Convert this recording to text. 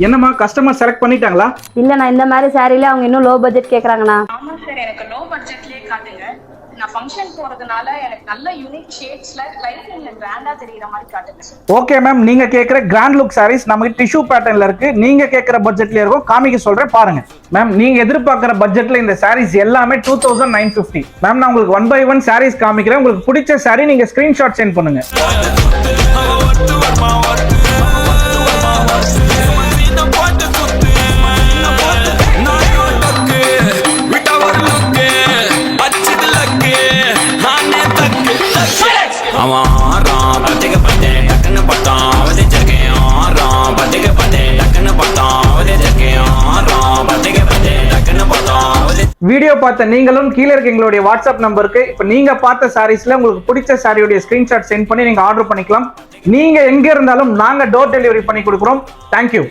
என்னம்மா customer select பண்ணிட்டாங்களா? இல்லண்ணா, இந்த மாதிரி சாரில அவங்க இன்னும் லோ பட்ஜெட் கேக்குறாங்கண்ணா. ஆமா சார், எனக்கு லோ பட்ஜெட்லயே காட்டுங்க. நான் ஃபங்க்ஷன் போறதுனால எனக்கு நல்ல யூனிக் ஷேட்ஸ்ல லைட்டிங்ல கிராண்டா தெரியுற மாதிரி காட்டுங்க. ஓகே மேம், நீங்க கேக்குற கிராண்ட் லுக் சாரீஸ் நமக்கு டிஷ்யூ பேட்டர்ன்ல இருக்கு. நீங்க கேக்குற பட்ஜெட்ல இருக்கும், காமிக்க சொல்றேன் பாருங்க. மேம், நீங்க எதிர்பார்க்கிற பட்ஜெட்ல இந்த சாரீஸ் எல்லாமே 2950. மேம், நான் உங்களுக்கு 1 by 1 சாரீஸ் காமிக்கிறேன். உங்களுக்கு பிடிச்ச சாரி நீங்க ஸ்கிரீன்ஷாட் சென்ட் பண்ணுங்க. வீடியோ பார்த்த நீங்களும் கீழே இருக்க எங்களுடைய வாட்ஸ்அப் நம்பருக்கு இப்ப நீங்க பார்த்த சாரீஸ்ல உங்களுக்கு பிடிச்ச சாரியோட ஸ்கிரீன்ஷாட் சென்ட் பண்ணி நீங்க ஆர்டர் பண்ணிக்கலாம். நீங்க எங்க இருந்தாலும் நாங்க டோர் டெலிவரி பண்ணி கொடுக்குறோம். தேங்க்யூ.